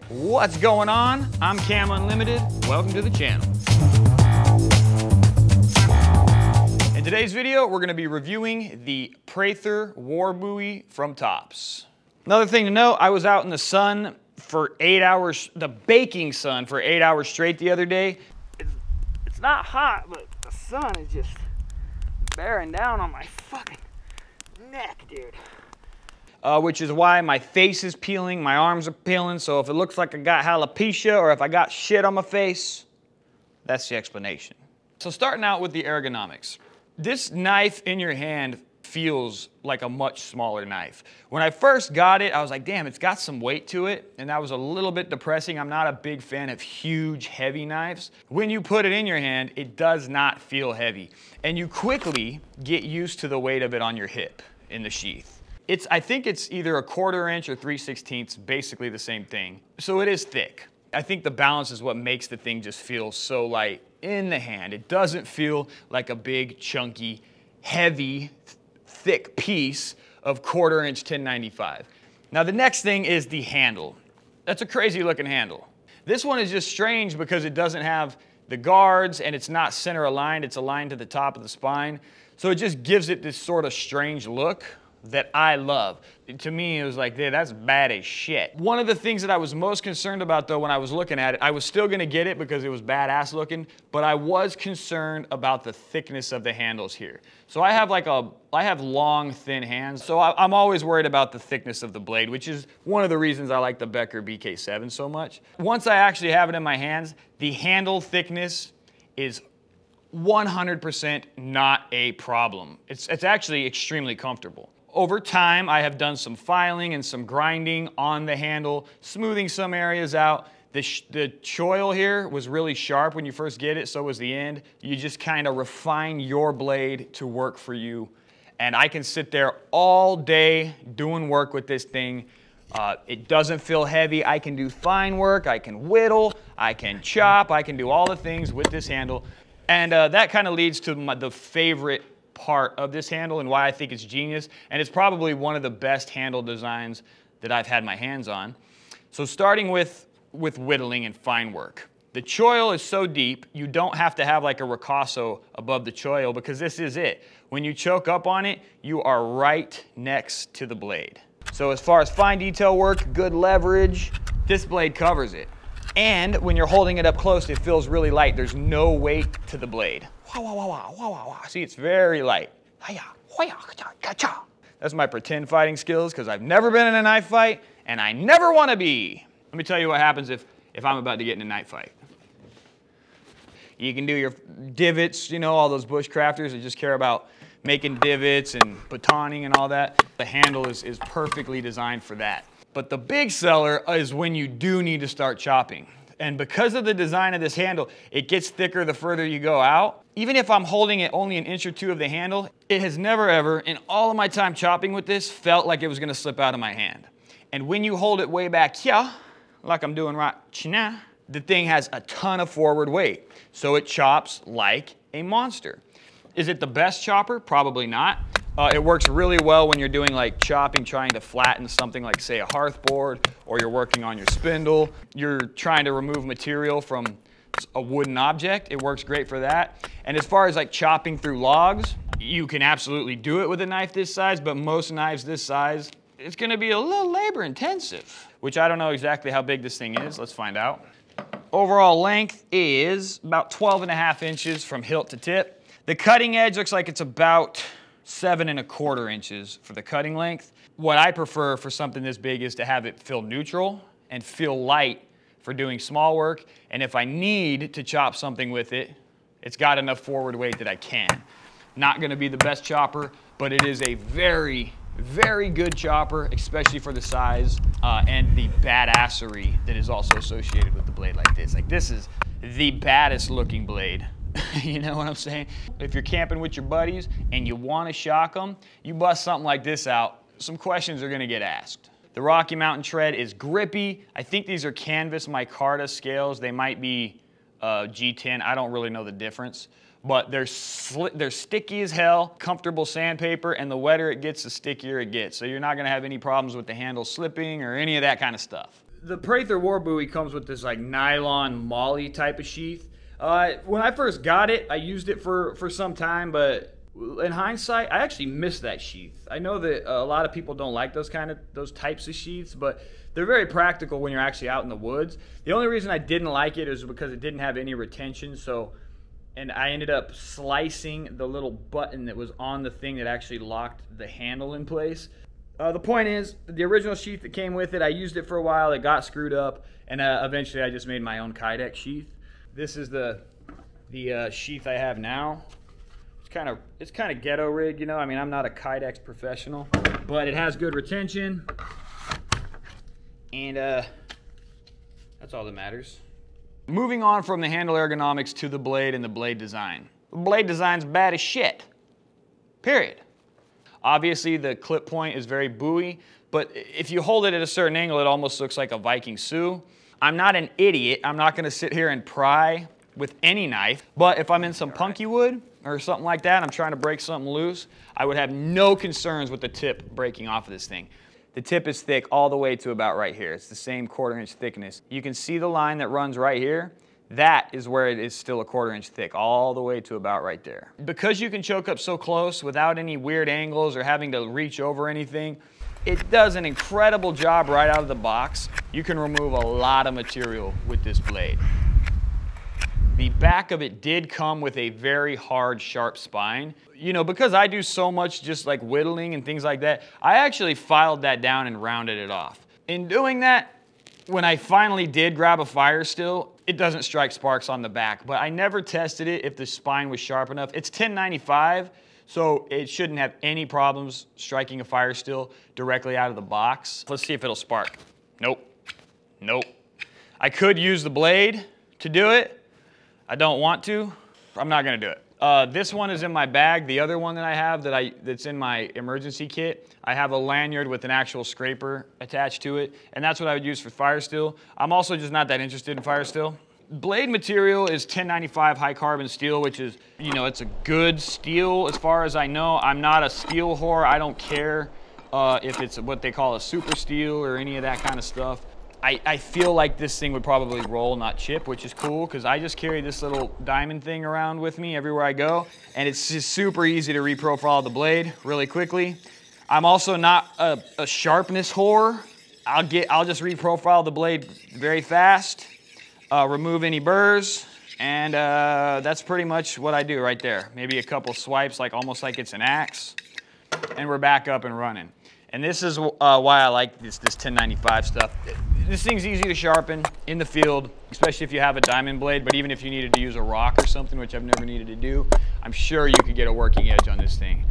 What's going on? I'm Cam Unlimited. Welcome to the channel. In today's video, we're going to be reviewing the Prather War Bowie from Tops. Another thing to note, I was out in the sun for 8 hours, the baking sun for 8 hours straight the other day. It's not hot, but the sun is just bearing down on my fucking neck, dude. Which is why my face is peeling, my arms are peeling, so if it looks like I got alopecia or if I got shit on my face, that's the explanation. So starting out with the ergonomics. This knife in your hand feels like a much smaller knife. When I first got it, I was like, damn, it's got some weight to it, and that was a little bit depressing. I'm not a big fan of huge, heavy knives. When you put it in your hand, it does not feel heavy, and you quickly get used to the weight of it on your hip in the sheath. I think it's either a 1/4 inch or 3/16, basically the same thing. So it is thick. I think the balance is what makes the thing just feel so light in the hand. It doesn't feel like a big, chunky, heavy, thick piece of 1/4 inch 1095. Now the next thing is the handle. That's a crazy looking handle. This one is just strange because it doesn't have the guards and it's not center aligned, it's aligned to the top of the spine. So it just gives it this sort of strange look that I love. To me, it was like, dude, that's bad as shit. One of the things that I was most concerned about though when I was looking at it, I was still gonna get it because it was badass looking, but I was concerned about the thickness of the handles here. So I have long, thin hands, so I'm always worried about the thickness of the blade, which is one of the reasons I like the Becker BK7 so much. Once I actually have it in my hands, the handle thickness is 100% not a problem. It's actually extremely comfortable. Over time, I have done some filing and some grinding on the handle, smoothing some areas out. The choil here was really sharp when you first get it, so was the end. You just kind of refine your blade to work for you. And I can sit there all day doing work with this thing. It doesn't feel heavy. I can do fine work, I can whittle, I can chop, I can do all the things with this handle. And that kind of leads to the favorite part of this handle and why I think it's genius, and it's probably one of the best handle designs that I've had my hands on. So starting with whittling and fine work. The choil is so deep, you don't have to have like a ricasso above the choil because this is it. When you choke up on it, you are right next to the blade. So as far as fine detail work, good leverage, this blade covers it. And when you're holding it up close, it feels really light. There's no weight to the blade. See, it's very light. That's my pretend fighting skills because I've never been in a knife fight and I never want to be. Let me tell you what happens if I'm about to get in a knife fight. You can do your divots, you know, all those bushcrafters that just care about making divots and batoning and all that. The handle is perfectly designed for that. But the big seller is when you do need to start chopping. And because of the design of this handle, it gets thicker the further you go out. Even if I'm holding it only an inch or two of the handle, it has never ever, in all of my time chopping with this, felt like it was gonna slip out of my hand. And when you hold it way back here, like I'm doing right now, the thing has a ton of forward weight. So it chops like a monster. Is it the best chopper? Probably not. It works really well when you're doing like chopping, trying to flatten something like say a hearth board, or you're working on your spindle. You're trying to remove material from a wooden object. It works great for that. And as far as like chopping through logs, you can absolutely do it with a knife this size, but most knives this size, it's gonna be a little labor intensive, which I don't know exactly how big this thing is. Let's find out. Overall length is about 12.5 inches from hilt to tip. The cutting edge looks like it's about 7.25 inches for the cutting length. What I prefer for something this big is to have it feel neutral and feel light for doing small work. And if I need to chop something with it, it's got enough forward weight that I can. Not gonna be the best chopper, but it is a very, very good chopper, especially for the size and the badassery that is also associated with the blade like this. Like this is the baddest looking blade. You know what I'm saying? If you're camping with your buddies and you want to shock them, you bust something like this out, some questions are going to get asked. The Rocky Mountain tread is grippy. I think these are canvas micarta scales. They might be G10. I don't really know the difference. But they're sticky as hell, comfortable sandpaper, and the wetter it gets, the stickier it gets. So you're not going to have any problems with the handle slipping or any of that kind of stuff. The Prather war buoy comes with this like nylon molly type of sheath. When I first got it, I used it for some time, but in hindsight, I actually miss that sheath. I know that a lot of people don't like those types of sheaths, but they're very practical when you're actually out in the woods. The only reason I didn't like it is because it didn't have any retention, and I ended up slicing the little button that was on the thing that actually locked the handle in place. The point is, the original sheath that came with it, I used it for a while, it got screwed up, and eventually I just made my own Kydex sheath. This is the sheath I have now. It's kind of ghetto rig, you know. I mean, I'm not a Kydex professional, but it has good retention, and that's all that matters. Moving on from the handle ergonomics to the blade and the blade design. The blade design's bad as shit. Period. Obviously, the clip point is very Bowie, but if you hold it at a certain angle, it almost looks like a Viking Sioux. I'm not an idiot. I'm not going to sit here and pry with any knife, but if I'm in some punky wood or something like that, I'm trying to break something loose, I would have no concerns with the tip breaking off of this thing. The tip is thick all the way to about right here. It's the same 1/4 inch thickness. You can see the line that runs right here. That is where it is still a 1/4 inch thick, all the way to about right there. Because you can choke up so close without any weird angles or having to reach over anything, it does an incredible job right out of the box. You can remove a lot of material with this blade. The back of it did come with a very hard, sharp spine. You know, because I do so much just like whittling and things like that, I actually filed that down and rounded it off. In doing that, when I finally did grab a fire still, it doesn't strike sparks on the back, but I never tested it if the spine was sharp enough. It's 1095, so it shouldn't have any problems striking a fire still directly out of the box. Let's see if it'll spark. Nope. Nope. I could use the blade to do it. I don't want to. I'm not going to do it. This one is in my bag. The other one that I have that's in my emergency kit, I have a lanyard with an actual scraper attached to it, and that's what I would use for fire steel. I'm also just not that interested in fire steel. Blade material is 1095 high carbon steel, which is, you know, it's a good steel as far as I know. I'm not a steel whore. I don't care if it's what they call a super steel or any of that kind of stuff. I feel like this thing would probably roll, not chip, which is cool because I just carry this little diamond thing around with me everywhere I go, and it's just super easy to reprofile the blade really quickly. I'm also not a sharpness whore. I'll just reprofile the blade very fast, remove any burrs, and that's pretty much what I do right there. Maybe a couple swipes, like almost like it's an axe, and we're back up and running. And this is why I like this 1095 stuff. This thing's easy to sharpen in the field, especially if you have a diamond blade, but even if you needed to use a rock or something, which I've never needed to do, I'm sure you could get a working edge on this thing.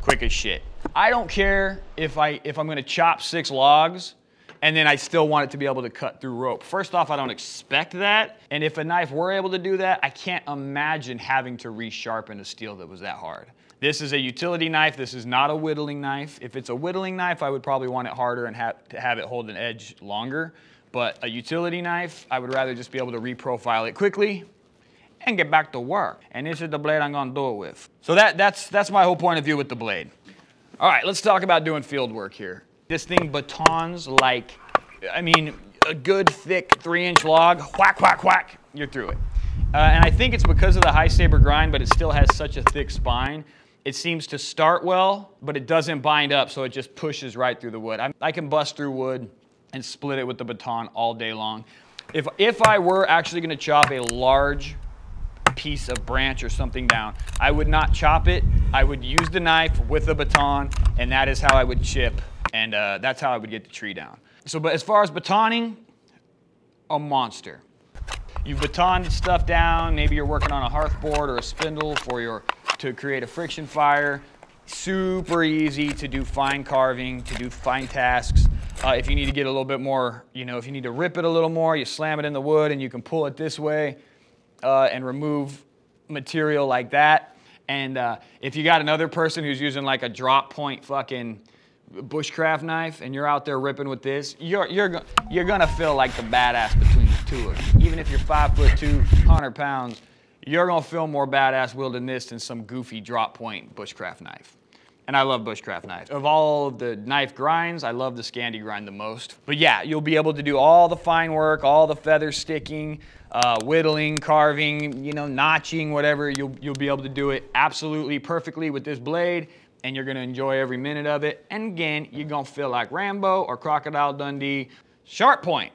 Quick as shit. I don't care if I'm gonna chop 6 logs and then I still want it to be able to cut through rope. First off, I don't expect that, and if a knife were able to do that, I can't imagine having to resharpen a steel that was that hard. This is a utility knife. This is not a whittling knife. If it's a whittling knife, I would probably want it harder and have it hold an edge longer. But a utility knife, I would rather just be able to reprofile it quickly and get back to work. And this is the blade I'm gonna do it with. So that's my whole point of view with the blade. All right, let's talk about doing field work here. This thing batons like, I mean, a good thick 3-inch log, whack, whack, whack, you're through it. And I think it's because of the high saber grind, but it still has such a thick spine. It seems to start well, but it doesn't bind up, so it just pushes right through the wood. I can bust through wood and split it with the baton all day long. If I were actually gonna chop a large piece of branch or something down, I would not chop it. I would use the knife with the baton, and that is how I would chip, and that's how I would get the tree down. So, but as far as batoning, a monster. You've batoned stuff down, maybe you're working on a hearth board or a spindle to create a friction fire. Super easy to do fine carving, to do fine tasks. If you need to get a little bit more, you know, if you need to rip it a little more, you slam it in the wood and you can pull it this way and remove material like that. And if you got another person who's using like a drop point fucking bushcraft knife and you're out there ripping with this, you're gonna feel like the badass between the two of you. Even if you're 5'2", 100 pounds, you're gonna feel more badass wielding this than some goofy drop point bushcraft knife. And I love bushcraft knives. Of all of the knife grinds, I love the Scandi grind the most. But yeah, you'll be able to do all the fine work, all the feather sticking, whittling, carving, you know, notching, whatever. You'll be able to do it absolutely perfectly with this blade, and you're gonna enjoy every minute of it. And again, you're gonna feel like Rambo or Crocodile Dundee. Sharp point.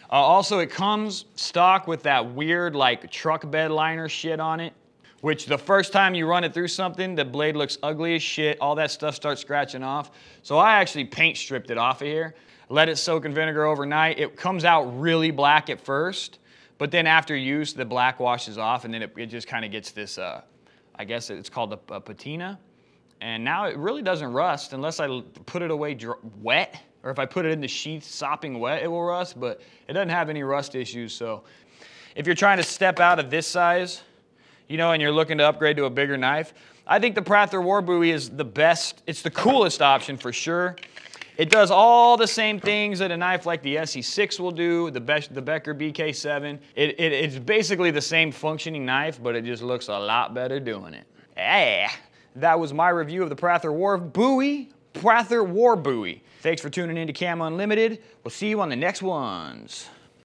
Also, it comes stock with that weird like truck bed liner shit on it, which the first time you run it through something, the blade looks ugly as shit. All that stuff starts scratching off. So I actually paint stripped it off of here, let it soak in vinegar overnight. It comes out really black at first, but then after use, the black washes off, and then it just kind of gets this, I guess it's called a patina. And now it really doesn't rust unless I put it away wet, or if I put it in the sheath sopping wet, it will rust, but it doesn't have any rust issues. So if you're trying to step out of this size, you know, and you're looking to upgrade to a bigger knife, I think the Prather War Bowie is the best. It's the coolest option for sure. It does all the same things that a knife like the SE6 will do, the Becker BK7. It's basically the same functioning knife, but it just looks a lot better doing it. That was my review of the Prather War Bowie. Thanks for tuning in to Cam Unlimited. We'll see you on the next ones.